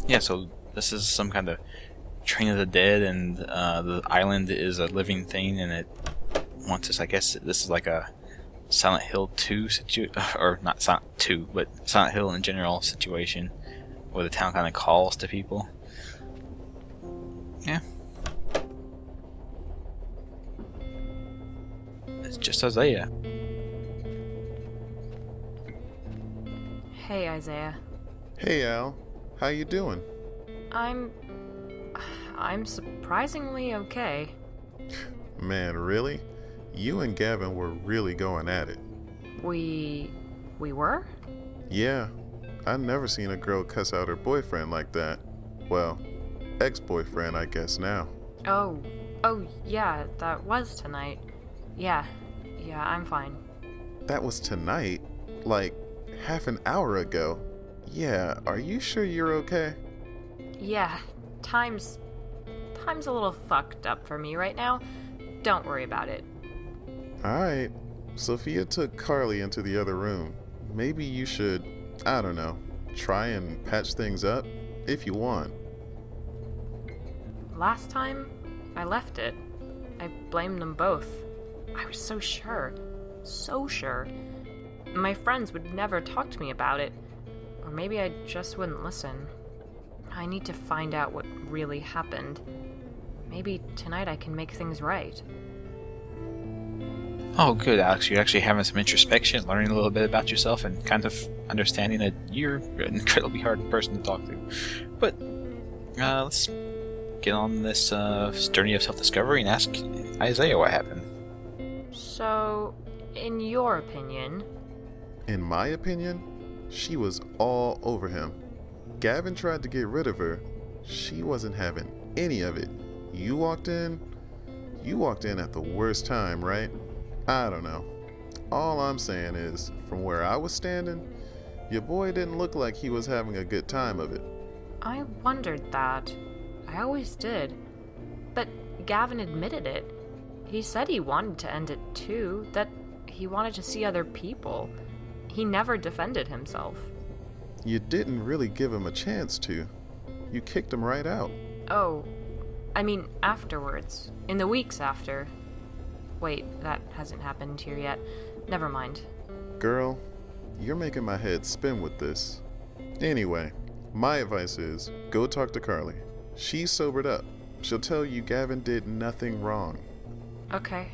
Yeah, so this is some kind of Train of the Dead, and the island is a living thing, and it wants us. I guess this is like a Silent Hill 2 or not Silent 2, but Silent Hill in general situation, where the town kind of calls to people. Yeah. It's just Isaiah. Hey, Isaiah. Hey Al, how you doing? I'm surprisingly okay. Man, really? You and Gavin were really going at it. We were? Yeah, I've never seen a girl cuss out her boyfriend like that. Well, ex-boyfriend, I guess now. Oh, yeah, that was tonight. Yeah, I'm fine. That was tonight? Like, half an hour ago? Yeah, are you sure you're okay? Yeah, time's a little fucked up for me right now. Don't worry about it. Alright, Sophia took Carly into the other room. Maybe you should, I don't know, try and patch things up, if you want. Last time, I left it. I blamed them both. I was so sure. So sure. My friends would never talk to me about it. Or maybe I just wouldn't listen. I need to find out what really happened. Maybe tonight I can make things right. Oh, good, Alex. You're actually having some introspection, learning a little bit about yourself, and kind of understanding that you're an incredibly hard person to talk to. But let's get on this journey of self-discovery and ask Isaiah what happened. So, in your opinion... In my opinion, she was all over him. Gavin tried to get rid of her. She wasn't having any of it. You walked in at the worst time, right? I don't know. All I'm saying is, from where I was standing, your boy didn't look like he was having a good time of it. I wondered that. I always did. But Gavin admitted it. He said he wanted to end it too, that he wanted to see other people. He never defended himself. You didn't really give him a chance to. You kicked him right out. Oh, I mean afterwards. In the weeks after. Wait, that hasn't happened here yet. Never mind. Girl, you're making my head spin with this. Anyway, my advice is, go talk to Carly. She's sobered up. She'll tell you Gavin did nothing wrong. Okay.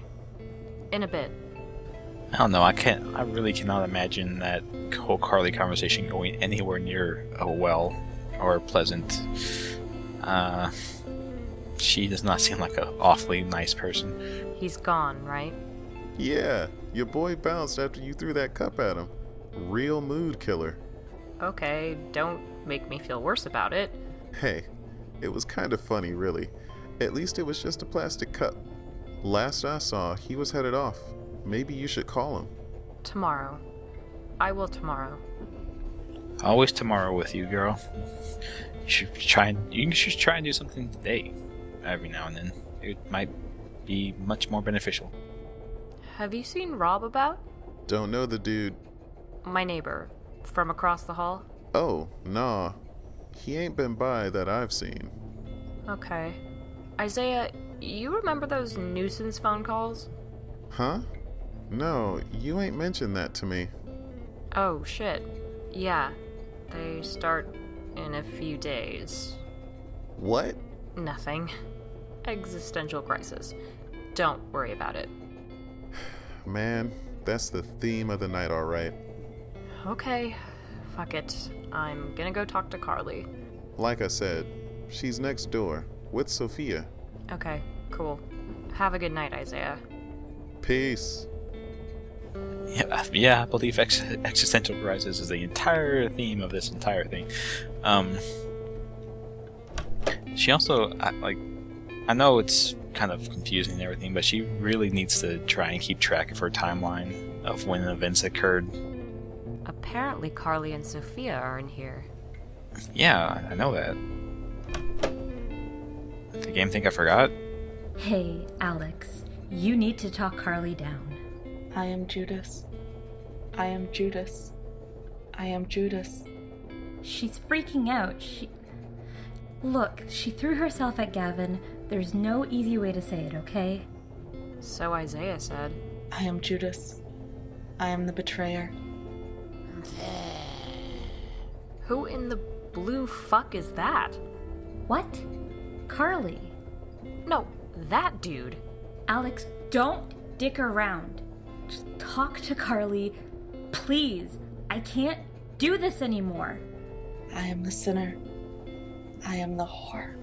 In a bit. I don't know. I really cannot imagine that whole Carly conversation going anywhere near well or pleasant. She does not seem like an awfully nice person. He's gone, right? Yeah, your boy bounced after you threw that cup at him. Real mood killer. Okay, don't make me feel worse about it. Hey, it was kind of funny, really. At least it was just a plastic cup. Last I saw, he was headed off. Maybe you should call him. Tomorrow. I will tomorrow. Always tomorrow with you, girl. You should try and do something today, every now and then. It might be much more beneficial. Have you seen Rob about? Don't know the dude. My neighbor. From across the hall? Oh, nah. He ain't been by that I've seen. Okay. Isaiah, you remember those nuisance phone calls? Huh? No, you ain't mentioned that to me. Oh, shit. Yeah. They start in a few days. What? Nothing. Existential crisis. Don't worry about it. Man, that's the theme of the night, alright. Okay. Fuck it. I'm gonna go talk to Carly. Like I said, she's next door, with Sophia. Okay, cool. Have a good night, Isaiah. Peace. Yeah, I believe existential crisis is the entire theme of this entire thing. She also, I know it's kind of confusing and everything, but she really needs to try and keep track of her timeline of when events occurred. Apparently Carly and Sophia are in here. Yeah, I know that. The game think I forgot? Hey, Alex, you need to talk Carly down. I am Judas. I am Judas. I am Judas. She's freaking out. Look, she threw herself at Gavin. There's no easy way to say it, okay? So Isaiah said. I am Judas. I am the betrayer. Who in the blue fuck is that? What? Carly. No, that dude. Alex, don't dick around. Just talk to Carly. Please. I can't do this anymore. I am the sinner. I am the whore.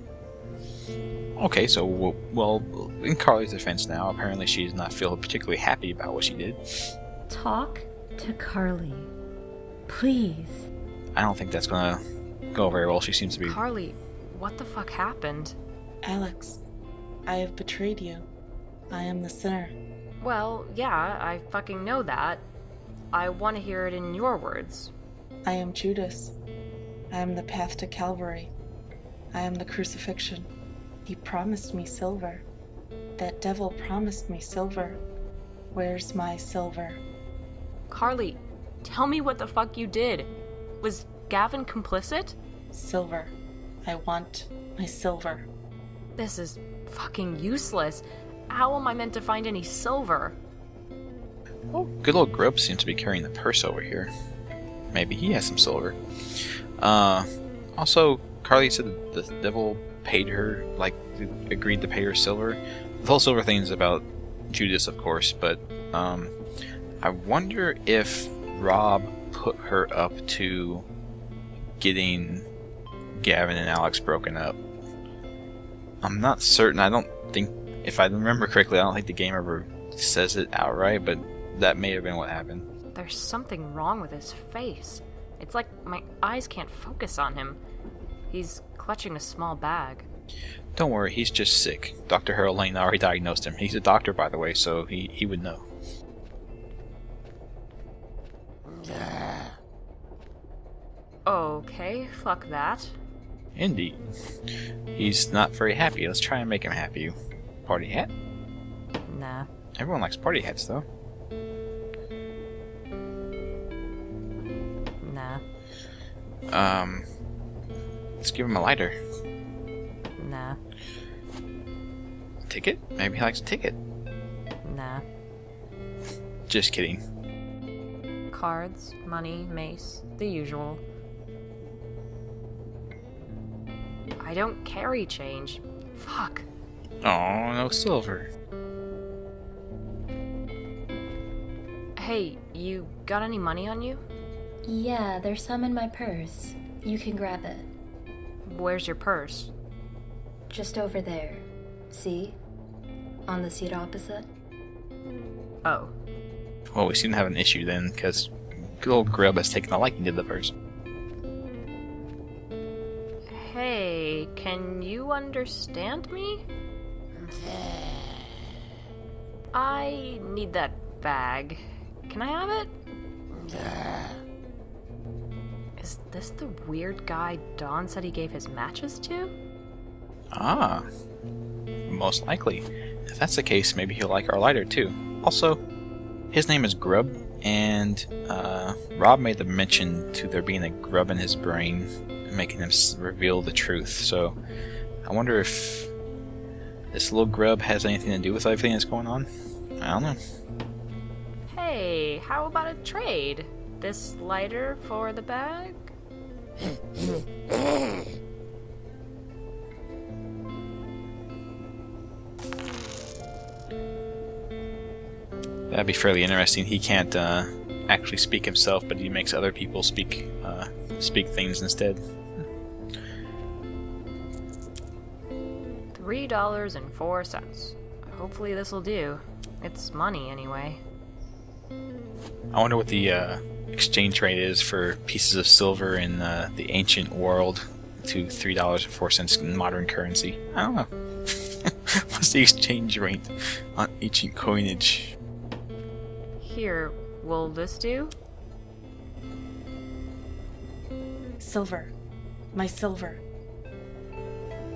Okay, so, well, in Carly's defense now, apparently she does not feel particularly happy about what she did. Talk to Carly. Please. I don't think that's gonna go very well. She seems to be... Carly, what the fuck happened? Alex, I have betrayed you. I am the sinner. Well, yeah, I fucking know that. I want to hear it in your words. I am Judas. I am the path to Calvary. I am the crucifixion. He promised me silver. That devil promised me silver. Where's my silver? Carly, tell me what the fuck you did. Was Gavin complicit? Silver. I want my silver. This is fucking useless. How am I meant to find any silver? Oh, good old Grub seems to be carrying the purse over here. Maybe he has some silver. Also, Carly said that the devil paid her, like, agreed to pay her silver. The whole silver thing is about Judas, of course, but, I wonder if Rob put her up to getting Gavin and Alex broken up. I'm not certain. I don't think, if I remember correctly, I don't think the game ever says it outright, but that may have been what happened. There's something wrong with his face. It's like my eyes can't focus on him. He's clutching a small bag. Don't worry, he's just sick. Dr. Harold Lane already diagnosed him. He's a doctor, by the way, so he would know. Okay, fuck that. Indeed. He's not very happy. Let's try and make him happy. Party hat? Nah. Everyone likes party hats, though. Nah. Let's give him a lighter. Nah. Ticket? Maybe he likes a ticket. Nah. Just kidding. Cards, money, mace, the usual. I don't carry change. Fuck. Oh, no silver. Hey, you got any money on you? Yeah, there's some in my purse. You can grab it. Where's your purse? Just over there. See? On the seat opposite. Oh. Well, we seem to have an issue then, because good old Grub has taken a liking to the purse. Hey, can you understand me? I need that bag. Can I have it? Is this the weird guy Don said he gave his matches to? Ah. Most likely. If that's the case, maybe he'll like our lighter too. Also, his name is Grub, and Rob made the mention to there being a grub in his brain, making him reveal the truth. So, I wonder if this little grub has anything to do with everything that's going on? I don't know. Hey, how about a trade? This lighter for the bag? That'd be fairly interesting. He can't actually speak himself, but he makes other people speak things instead. $3.04. Hopefully this'll do. It's money anyway. I wonder what the exchange rate is for pieces of silver in the ancient world to $3.04 in modern currency. I don't know. What's the exchange rate on ancient coinage? Here, will this do? Silver. My silver.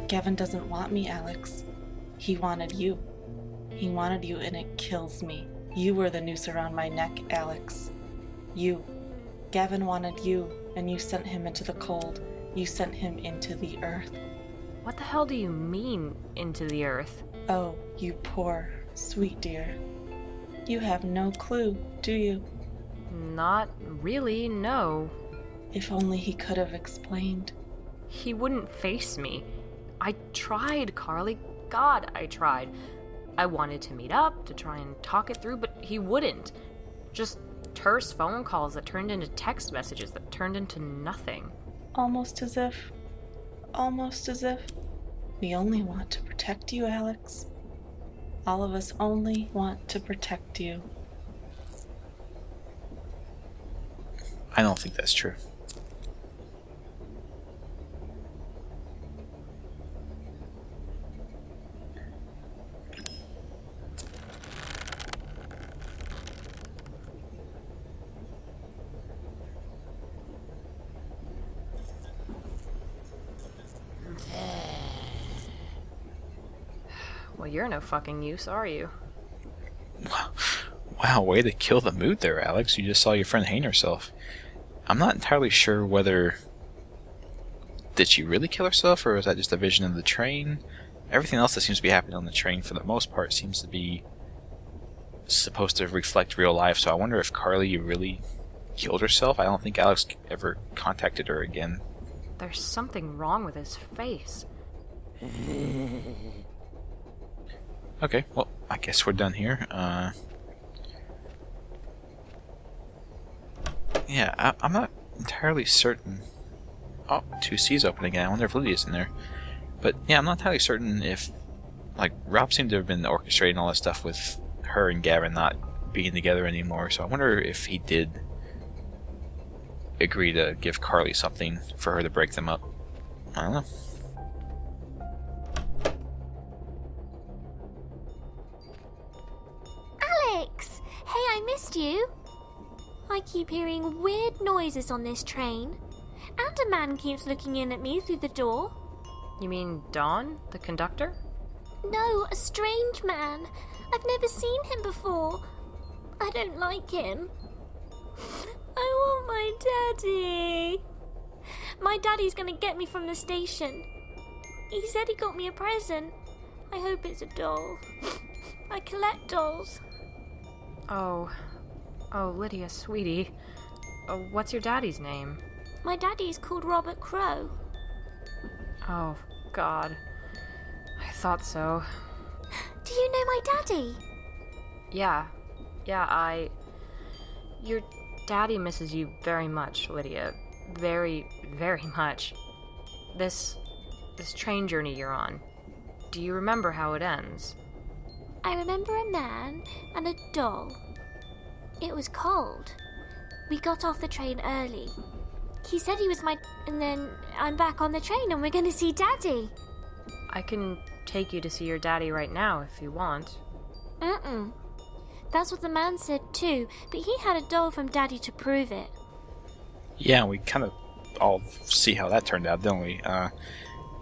Gavin doesn't want me, Alex. He wanted you. He wanted you, and it kills me. You were the noose around my neck, Alex. You. Gavin wanted you, and you sent him into the cold. You sent him into the earth. What the hell do you mean, into the earth? Oh, you poor, sweet dear. You have no clue, do you? Not really, no. If only he could have explained. He wouldn't face me. I tried, Carly. God, I tried. I wanted to meet up, to try and talk it through, but he wouldn't. Just terse phone calls that turned into text messages that turned into nothing. Almost as if we only want to protect you, Alex. All of us only want to protect you. I don't think that's true. Well, you're no fucking use, are you? Wow, way to kill the mood there, Alex. You just saw your friend hang herself. I'm not entirely sure whether... Did she really kill herself, or was that just a vision of the train? Everything else that seems to be happening on the train, for the most part, seems to be supposed to reflect real life, so I wonder if Carly really killed herself. I don't think Alex ever contacted her again. There's something wrong with his face. Okay, well, I guess we're done here. Yeah, I'm not entirely certain. Oh, 2C's open again. I wonder if Lydia's in there. But yeah, I'm not entirely certain if, like, Rob seemed to have been orchestrating all this stuff with her and Gavin not being together anymore. So I wonder if he did agree to give Carly something for her to break them up. I don't know. Alex! Hey, I missed you. I keep hearing weird noises on this train. And a man keeps looking in at me through the door. You mean Dawn, the conductor? No, a strange man. I've never seen him before. I don't like him. I want my daddy. My daddy's gonna get me from the station. He said he got me a present. I hope it's a doll. I collect dolls. Oh, Lydia, sweetie. What's your daddy's name? My daddy's called Robert Crow. Oh, God. I thought so. Do you know my daddy? Yeah, Your daddy misses you very much, Lydia. Very, very much. This train journey you're on. Do you remember how it ends? I remember a man and a doll. It was cold. We got off the train early. He said he was and then I'm back on the train and we're going to see Daddy. I can take you to see your daddy right now if you want. That's what the man said too, but he had a doll from Daddy to prove it. Yeah, we kind of all see how that turned out, didn't we?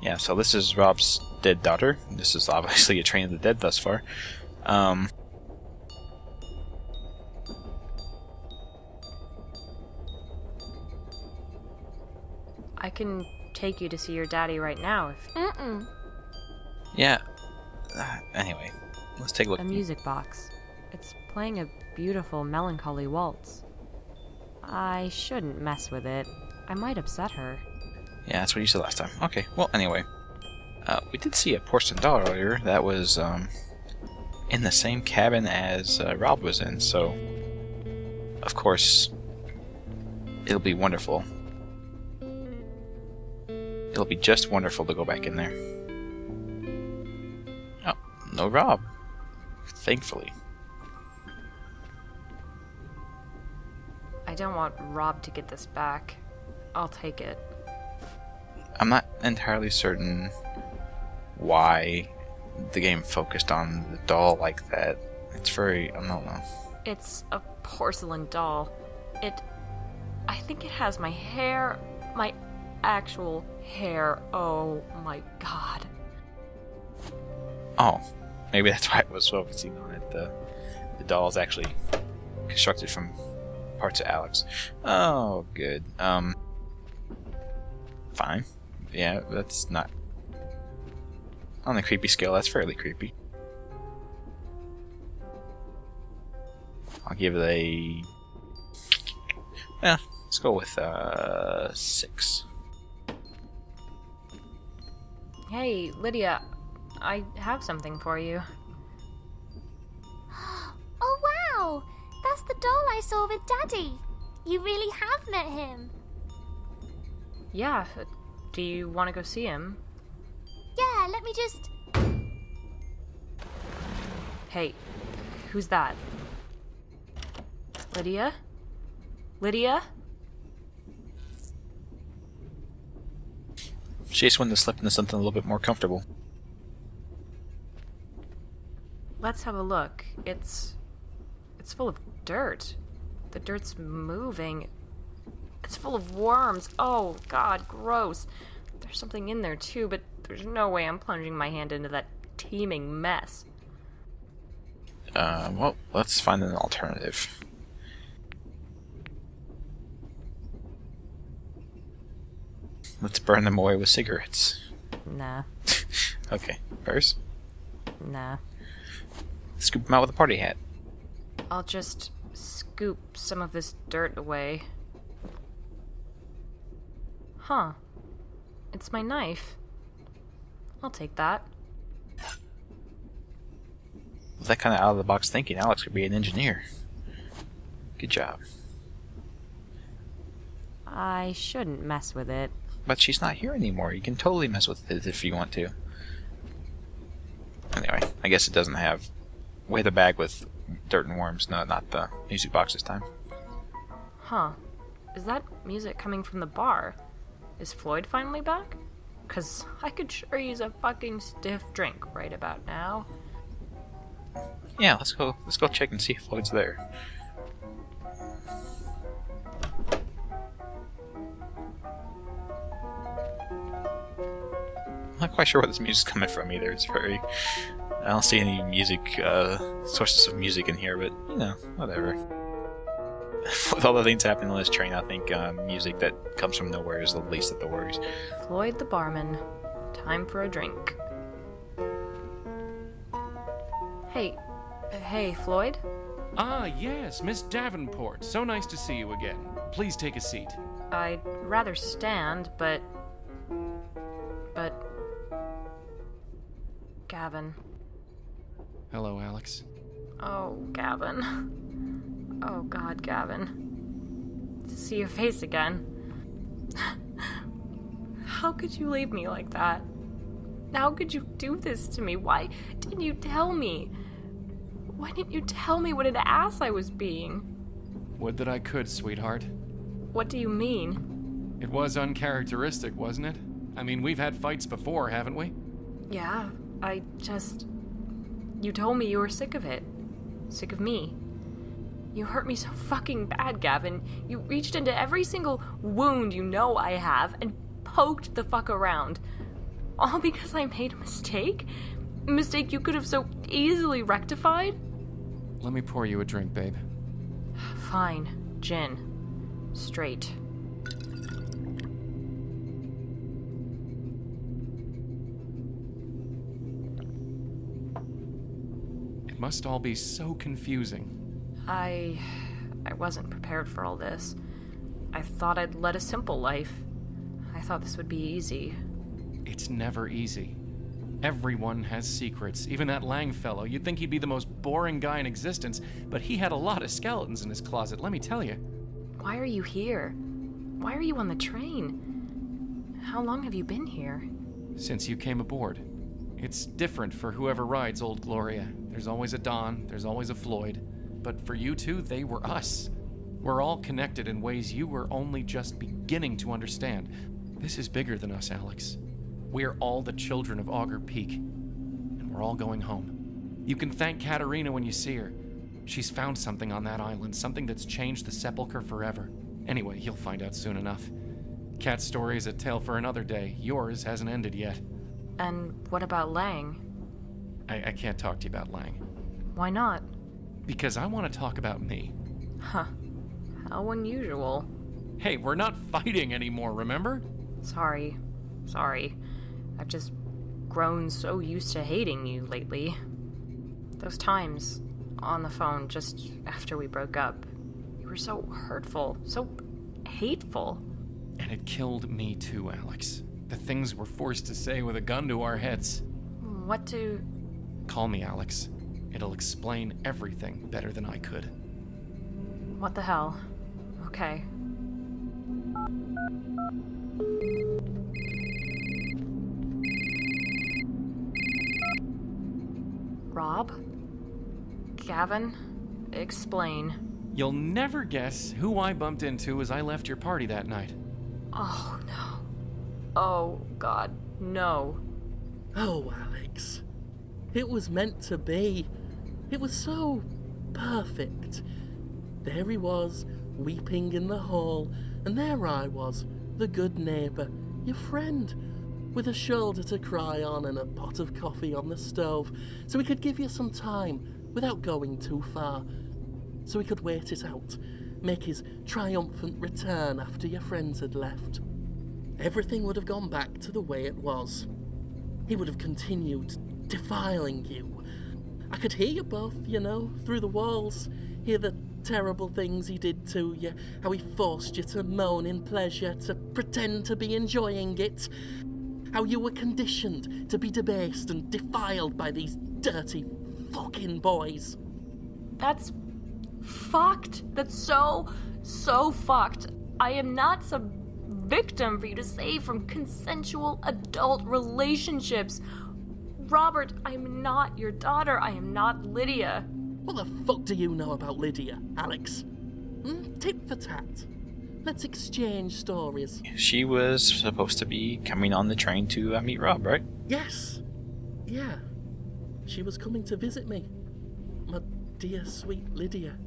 Yeah, so this is Rob's dead daughter. This is obviously a Train of the Dead thus far. I can take you to see your daddy right now if... Yeah. Anyway, let's take a look. A music box. It's playing a beautiful, melancholy waltz. I shouldn't mess with it. I might upset her. Yeah, that's what you said last time. Okay, well, anyway. We did see a porcelain doll earlier that was in the same cabin as Rob was in, so of course it'll be wonderful. It'll be just wonderful to go back in there. Oh, no Rob. Thankfully. I don't want Rob to get this back. I'll take it. I'm not entirely certain why the game focused on the doll like that. It's very... I don't know. It's a porcelain doll. I think it has my hair, my actual hair. Oh my god. Oh, maybe that's why I was focusing on it. The doll is actually constructed from parts of Alex. Oh, good. Fine. Yeah, that's not On the creepy scale, that's fairly creepy. I'll give it a... Yeah, let's go with 6. Hey, Lydia, I have something for you. Oh wow! That's the doll I saw with Daddy. You really have met him. Yeah, do you want to go see him? Yeah, let me just... Hey, who's that? Lydia? Lydia? She just wanted to slip into something a little bit more comfortable. Let's have a look. It's full of dirt. The dirt's moving. It's full of worms. Oh, God, gross. There's something in there, too, but there's no way I'm plunging my hand into that teeming mess. Well, let's find an alternative. Let's burn them away with cigarettes. Nah. Okay, first, Nah. scoop them out with a party hat. I'll just scoop some of this dirt away. Huh. It's my knife. I'll take that. With that kind of out-of-the-box thinking, Alex could be an engineer. Good job. I shouldn't mess with it. But she's not here anymore. You can totally mess with it if you want to. Anyway, I guess it doesn't have... Weigh the bag with dirt and worms. No, not the music box this time. Huh. Is that music coming from the bar? Is Floyd finally back? 'Cause I could sure use a fucking stiff drink right about now. Yeah, let's go check and see if Floyd's there. I'm not quite sure where this music's coming from either. It's very... I don't see any music, sources of music in here, but, you know, whatever. With all the things happening on this train, I think music that comes from nowhere is the least of the worries. Floyd the barman. Time for a drink. Hey, Floyd? Ah, yes, Miss Davenport. So nice to see you again. Please take a seat. I'd rather stand, but... Gavin. Hello, Alex. Oh, Gavin. Oh, God, Gavin. To see your face again. How could you leave me like that? How could you do this to me? Why didn't you tell me? Why didn't you tell me what an ass I was being? Would that I could, sweetheart. What do you mean? It was uncharacteristic, wasn't it? I mean, we've had fights before, haven't we? Yeah, You told me you were sick of it. Sick of me. You hurt me so fucking bad, Gavin. You reached into every single wound you know I have and poked the fuck around. All because I made a mistake? A mistake you could have so easily rectified? Let me pour you a drink, babe. Fine. Gin. Straight. It must all be so confusing. I wasn't prepared for all this. I thought I'd led a simple life. I thought this would be easy. It's never easy. Everyone has secrets. Even that Lang fellow. You'd think he'd be the most boring guy in existence, but he had a lot of skeletons in his closet, let me tell you. Why are you here? Why are you on the train? How long have you been here? Since you came aboard. It's different for whoever rides Old Gloria. There's always a Don, there's always a Floyd. But for you two, they were us. We're all connected in ways you were only just beginning to understand. This is bigger than us, Alex. We're all the children of Augur Peak. And we're all going home. You can thank Katerina when you see her. She's found something on that island, something that's changed the sepulchre forever. Anyway, you'll find out soon enough. Kat's story is a tale for another day. Yours hasn't ended yet. And what about Lang? I can't talk to you about Lang. Why not? Because I want to talk about me. Huh. How unusual. Hey, we're not fighting anymore, remember? Sorry. I've just grown so used to hating you lately. Those times on the phone just after we broke up, you were so hurtful, so hateful. And it killed me too, Alex. The things we're forced to say with a gun to our heads. What do... Call me, Alex. It'll explain everything better than I could. What the hell? Okay. Rob? Gavin? Explain. You'll never guess who I bumped into as I left your party that night. Oh, no. Oh, God, no. Oh, Alex. It was meant to be. It was so perfect. There he was, weeping in the hall, and there I was, the good neighbour, your friend, with a shoulder to cry on and a pot of coffee on the stove, so we could give you some time without going too far, so he could wait it out, make his triumphant return after your friends had left. Everything would have gone back to the way it was. He would have continued defiling you. I could hear you both, you know, through the walls, hear the terrible things he did to you, how he forced you to moan in pleasure, to pretend to be enjoying it, how you were conditioned to be debased and defiled by these dirty fucking boys. That's fucked. That's so fucked. I am not some victim for you to save from consensual adult relationships. Robert, I am not your daughter. I am not Lydia. What the fuck do you know about Lydia, Alex? Tit for tat. Let's exchange stories. She was supposed to be coming on the train to meet Rob, right? Yes. Yeah. She was coming to visit me. My dear, sweet Lydia.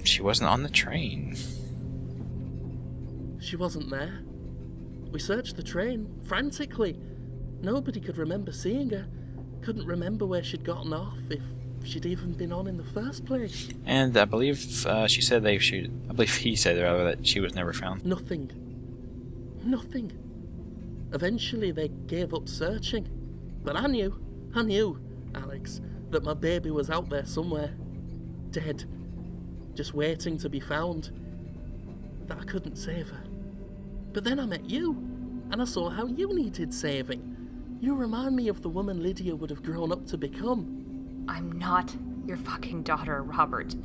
She wasn't on the train. She wasn't there. We searched the train, frantically. Nobody could remember seeing her. Couldn't remember where she'd gotten off, if she'd even been on in the first place. And I believe she said I believe he said rather that she was never found. Nothing. Eventually they gave up searching. But I knew, Alex, that my baby was out there somewhere. Dead. Just waiting to be found. That I couldn't save her. But then I met you, and I saw how you needed saving. You remind me of the woman Lydia would have grown up to become. I'm not your fucking daughter, Robert.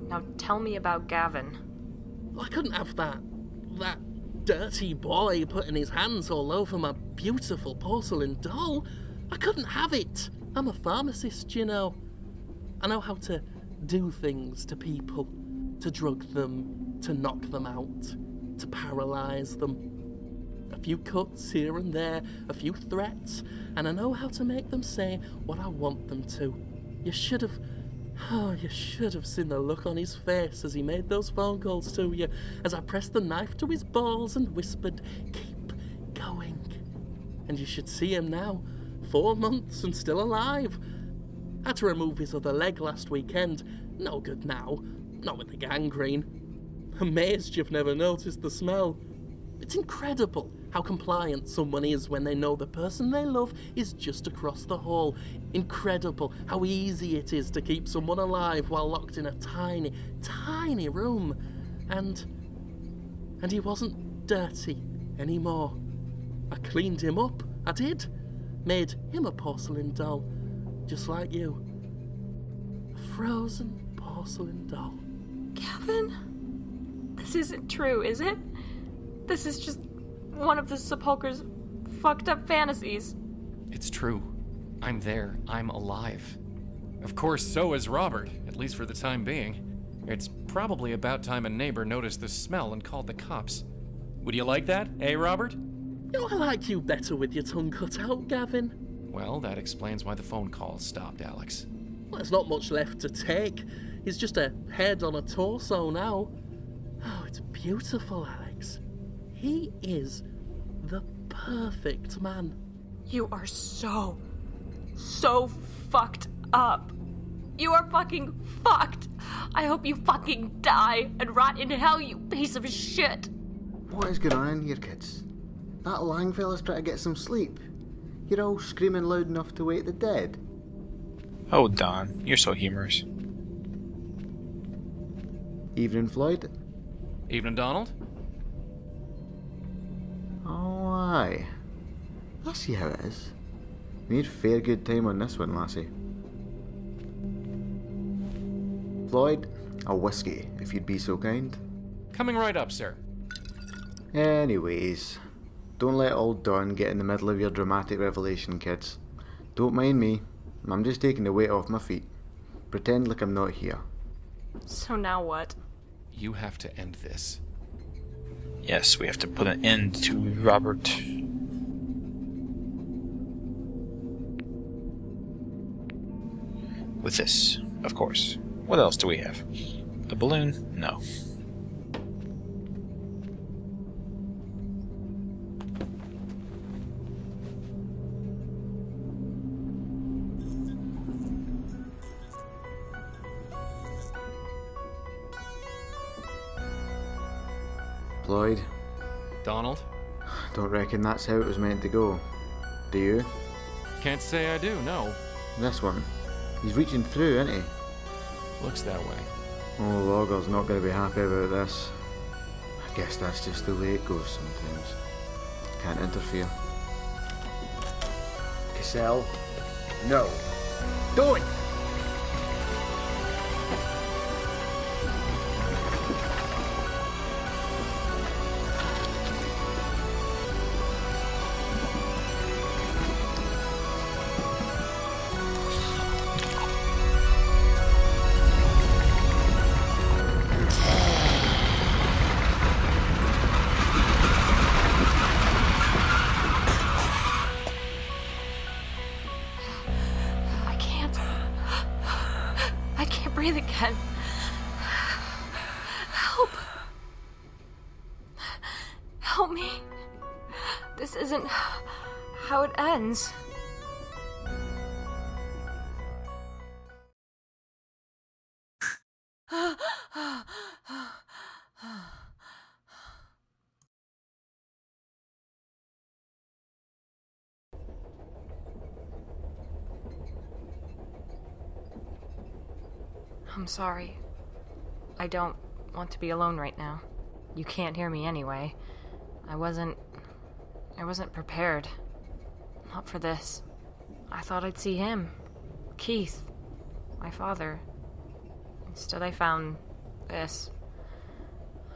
Now tell me about Gavin. I couldn't have that dirty boy putting his hands all over my beautiful porcelain doll. I couldn't have it. I'm a pharmacist, you know. I know how to do things to people, to drug them, to knock them out, to paralyze them. A few cuts here and there, a few threats, and I know how to make them say what I want them to. You should have seen the look on his face as he made those phone calls to you, as I pressed the knife to his balls and whispered, "Keep going." And you should see him now, 4 months and still alive. Had to remove his other leg last weekend. No good now, not with the gangrene. Amazed you've never noticed the smell. It's incredible how compliant someone is when they know the person they love is just across the hall. Incredible how easy it is to keep someone alive while locked in a tiny, tiny room. And he wasn't dirty anymore. I cleaned him up, I did. Made him a porcelain doll, just like you. A frozen porcelain doll. Gavin? This isn't true, is it? This is just one of the sepulchre's fucked up fantasies. It's true. I'm there. I'm alive. Of course, so is Robert, at least for the time being. It's probably about time a neighbor noticed the smell and called the cops. Would you like that, eh, Robert? You know, I like you better with your tongue cut out, Gavin. Well, that explains why the phone calls stopped, Alex. Well, there's not much left to take. He's just a head on a torso now. Oh, it's beautiful, Alex. He is the perfect man. You are so fucked up. You are fucking fucked. I hope you fucking die and rot in hell, you piece of shit. What is going on here, kids? That Lang fella's trying to get some sleep. You're all screaming loud enough to wake the dead. Oh, Don, you're so humorous. Evening, Floyd. Evening, Donald. Oh, aye. I see how it is. We had fair good time on this one, lassie. Floyd, a whiskey, if you'd be so kind. Coming right up, sir. Anyways, don't let old Don get in the middle of your dramatic revelation, kids. Don't mind me. I'm just taking the weight off my feet. Pretend like I'm not here. So now what? You have to end this. Yes, we have to put an end to Robert. With this, of course. What else do we have? A balloon? No. Floyd, Donald? don't reckon that's how it was meant to go. Do you? Can't say I do, no. This one. He's reaching through, isn't he? Looks that way. Oh, Logger's not going to be happy about this. I guess that's just the way it goes sometimes. Can't interfere. Cassell? No. Don't! I can't breathe again. Help. Help me. This isn't how it ends. I'm sorry. I don't want to be alone right now. You can't hear me anyway. I wasn't prepared. Not for this. I thought I'd see him. Keith. My father. Instead I found this.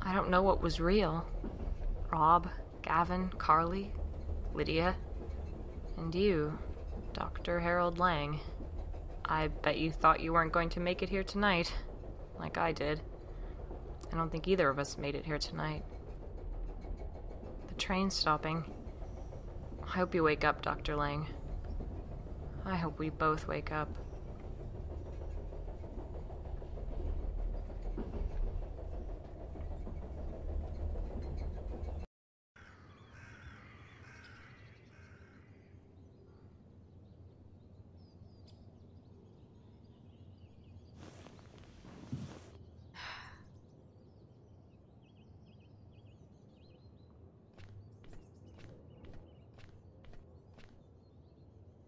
I don't know what was real. Rob, Gavin, Carly, Lydia, and you, Dr. Harold Lang. I bet you thought you weren't going to make it here tonight, like I did. I don't think either of us made it here tonight. The train's stopping. I hope you wake up, Dr. Lang. I hope we both wake up.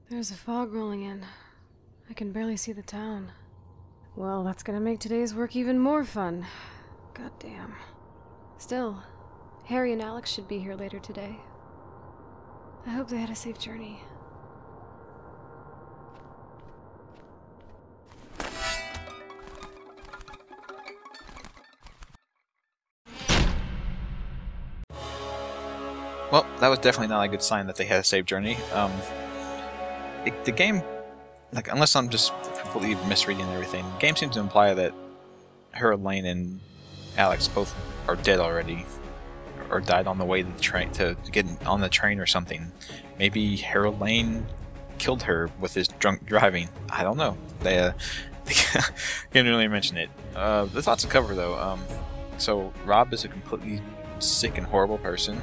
There's a fog rolling in. I can barely see the town. Well, that's gonna make today's work even more fun. Goddamn. Still, Harry and Alex should be here later today. I hope they had a safe journey. Well, that was definitely not a good sign that they had a safe journey. The game, like, unless I'm just completely misreading everything, the game seems to imply that Harold Lane and Alex both are dead already, or died on the way to the train to get on the train or something. Maybe Harold Lane killed her with his drunk driving. I don't know. They didn't really mention it. There's lots to cover though. So Rob is a completely sick and horrible person.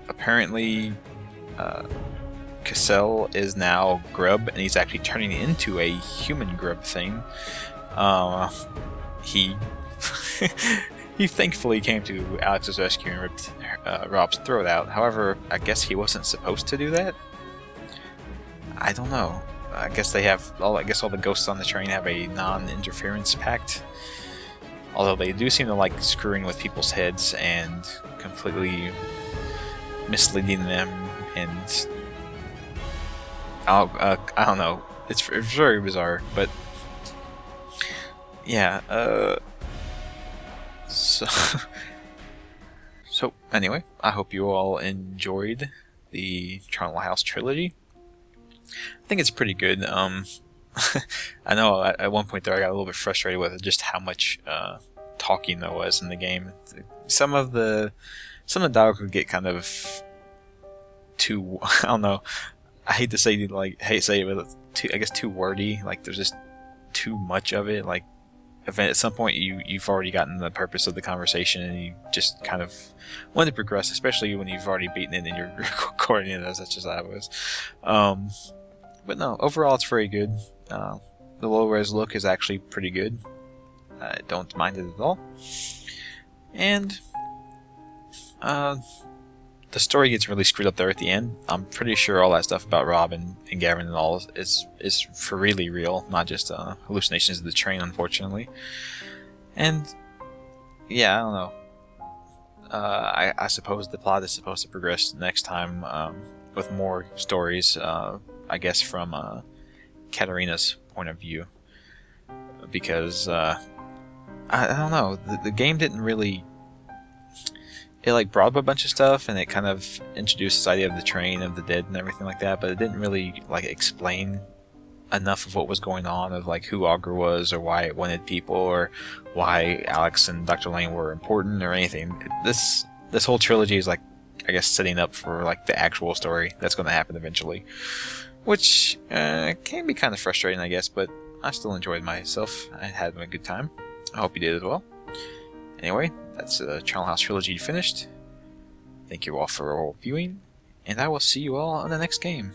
Apparently, Cassell is now Grub, and he's actually turning into a human Grub thing. He he thankfully came to Alex's rescue and ripped Rob's throat out. However, I guess he wasn't supposed to do that. I don't know. I guess they have. I guess all the ghosts on the train have a non-interference pact. Although they do seem to like screwing with people's heads and completely misleading them, and I don't know. It's very bizarre, but yeah. So anyway, I hope you all enjoyed the Charnel House trilogy. I think it's pretty good. I know at one point there I got a little bit frustrated with just how much talking there was in the game. Some of the dialogue could get kind of too, I don't know. I hate to say it, but I guess too wordy. Like there's just too much of it. Like at some point you've already gotten the purpose of the conversation and you just kind of want to progress, especially when you've already beaten it and you're recording it as such as I was. But no, overall it's very good. The low res look is actually pretty good. I don't mind it at all. And the story gets really screwed up there at the end. I'm pretty sure all that stuff about Rob and Gavin and all is for really real, not just hallucinations of the train, unfortunately. And yeah, I don't know. I suppose the plot is supposed to progress next time with more stories, I guess from Katarina's point of view. Because, I don't know, the game didn't really... It like brought up a bunch of stuff and it kind of introduced this idea of the train, of the dead and everything like that, but it didn't really like explain enough of what was going on, of like who Augur was or why it wanted people or why Alex and Dr. Lane were important or anything. This whole trilogy is like, I guess, setting up for like the actual story that's going to happen eventually, which can be kind of frustrating, I guess, but I still enjoyed myself. I had a good time. I hope you did as well. Anyway, that's the Charnel House trilogy finished. Thank you all for viewing, and I will see you all on the next game.